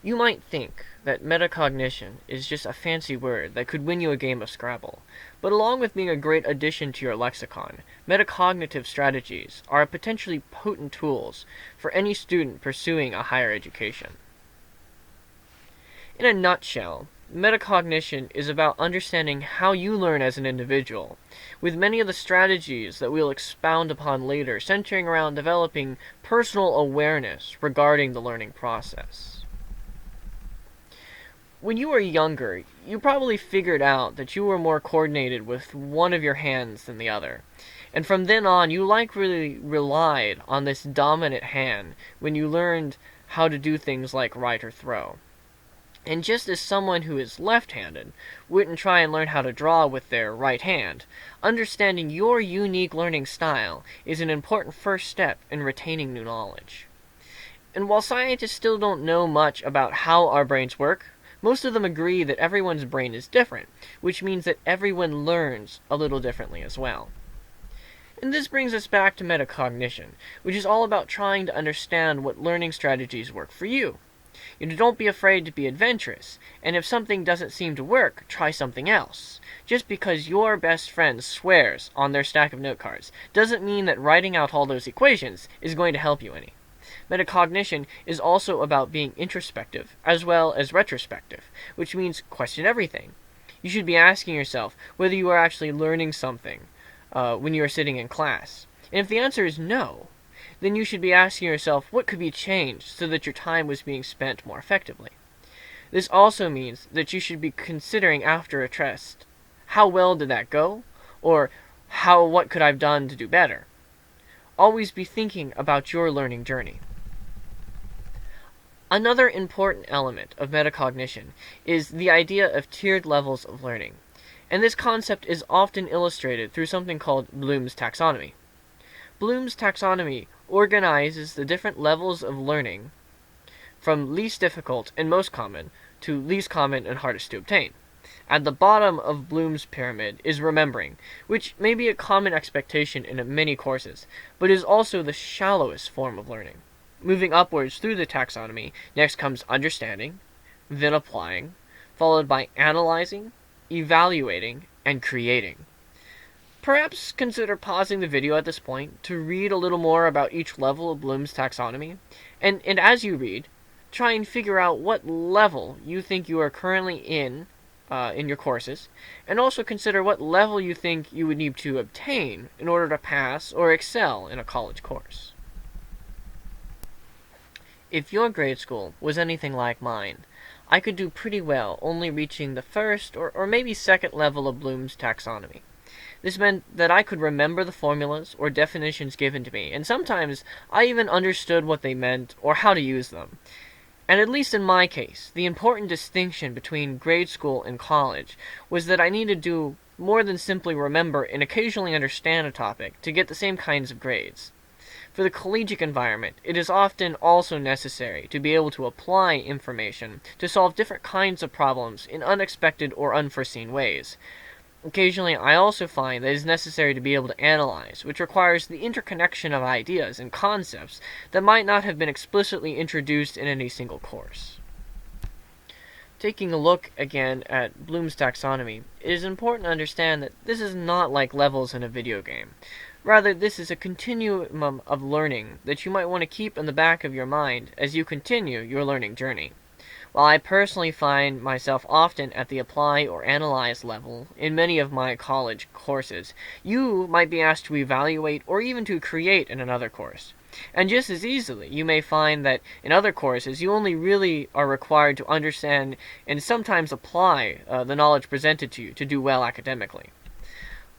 You might think that metacognition is just a fancy word that could win you a game of Scrabble, but along with being a great addition to your lexicon, metacognitive strategies are potentially potent tools for any student pursuing a higher education. In a nutshell, metacognition is about understanding how you learn as an individual, with many of the strategies that we'll expound upon later centering around developing personal awareness regarding the learning process. When you were younger, you probably figured out that you were more coordinated with one of your hands than the other. And from then on, you likely relied on this dominant hand when you learned how to do things like write or throw. And just as someone who is left-handed wouldn't try and learn how to draw with their right hand, understanding your unique learning style is an important first step in retaining new knowledge. And while scientists still don't know much about how our brains work, most of them agree that everyone's brain is different, which means that everyone learns a little differently as well. And this brings us back to metacognition, which is all about trying to understand what learning strategies work for you. Don't be afraid to be adventurous, and if something doesn't seem to work, try something else. Just because your best friend swears on their stack of note cards doesn't mean that writing out all those equations is going to help you any. Metacognition is also about being introspective as well as retrospective, which means question everything. You should be asking yourself whether you are actually learning something when you are sitting in class. And if the answer is no, then you should be asking yourself what could be changed so that your time was being spent more effectively. This also means that you should be considering after a test, how well did that go? Or what could I have done to do better? Always be thinking about your learning journey. Another important element of metacognition is the idea of tiered levels of learning, and this concept is often illustrated through something called Bloom's taxonomy. Bloom's taxonomy organizes the different levels of learning from least difficult and most common to least common and hardest to obtain. At the bottom of Bloom's pyramid is remembering, which may be a common expectation in many courses, but is also the shallowest form of learning. Moving upwards through the taxonomy, next comes understanding, then applying, followed by analyzing, evaluating, and creating. Perhaps consider pausing the video at this point to read a little more about each level of Bloom's taxonomy, and as you read, try and figure out what level you think you are currently in your courses, and also consider what level you think you would need to obtain in order to pass or excel in a college course. If your grade school was anything like mine, I could do pretty well only reaching the first or maybe second level of Bloom's taxonomy. This meant that I could remember the formulas or definitions given to me, and sometimes I even understood what they meant or how to use them. And at least in my case, the important distinction between grade school and college was that I needed to do more than simply remember and occasionally understand a topic to get the same kinds of grades. For the collegiate environment, it is often also necessary to be able to apply information to solve different kinds of problems in unexpected or unforeseen ways. Occasionally, I also find that it is necessary to be able to analyze, which requires the interconnection of ideas and concepts that might not have been explicitly introduced in any single course. Taking a look again at Bloom's taxonomy, it is important to understand that this is not like levels in a video game. Rather, this is a continuum of learning that you might want to keep in the back of your mind as you continue your learning journey. While I personally find myself often at the apply or analyze level in many of my college courses, you might be asked to evaluate or even to create in another course. And just as easily, you may find that in other courses you only really are required to understand and sometimes apply the knowledge presented to you to do well academically.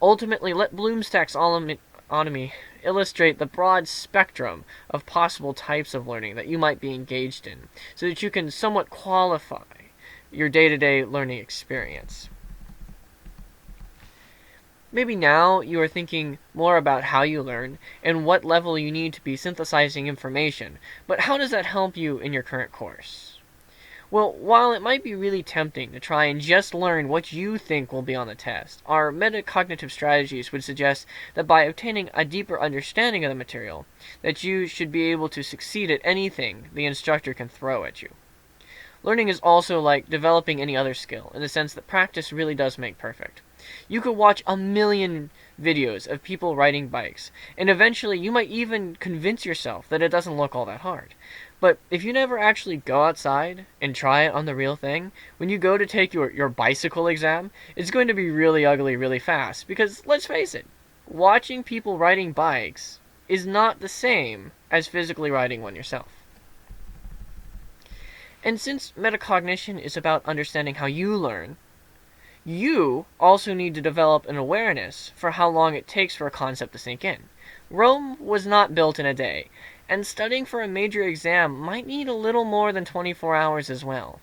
Ultimately, let Bloom's taxonomy illustrate the broad spectrum of possible types of learning that you might be engaged in, so that you can somewhat qualify your day-to-day learning experience. Maybe now you are thinking more about how you learn and what level you need to be synthesizing information, but how does that help you in your current course? Well, while it might be really tempting to try and just learn what you think will be on the test, our metacognitive strategies would suggest that by obtaining a deeper understanding of the material, that you should be able to succeed at anything the instructor can throw at you. Learning is also like developing any other skill, in the sense that practice really does make perfect. You could watch a million videos of people riding bikes, and eventually you might even convince yourself that it doesn't look all that hard. But if you never actually go outside and try it on the real thing, when you go to take your bicycle exam, it's going to be really ugly really fast. Because, let's face it, watching people riding bikes is not the same as physically riding one yourself. And since metacognition is about understanding how you learn, you also need to develop an awareness for how long it takes for a concept to sink in. Rome was not built in a day, and studying for a major exam might need a little more than 24 hours as well.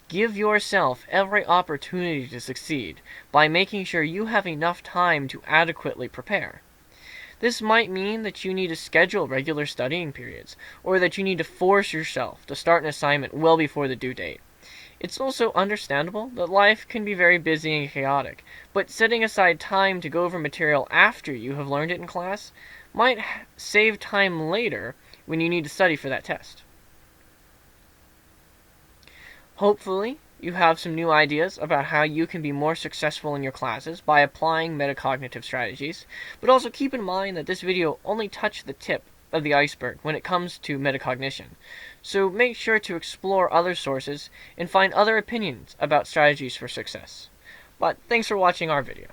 Give yourself every opportunity to succeed by making sure you have enough time to adequately prepare. This might mean that you need to schedule regular studying periods, or that you need to force yourself to start an assignment well before the due date. It's also understandable that life can be very busy and chaotic, but setting aside time to go over material after you have learned it in class might save time later when you need to study for that test. Hopefully, you have some new ideas about how you can be more successful in your classes by applying metacognitive strategies, but also keep in mind that this video only touched the tip of the iceberg when it comes to metacognition, so make sure to explore other sources and find other opinions about strategies for success. But thanks for watching our video.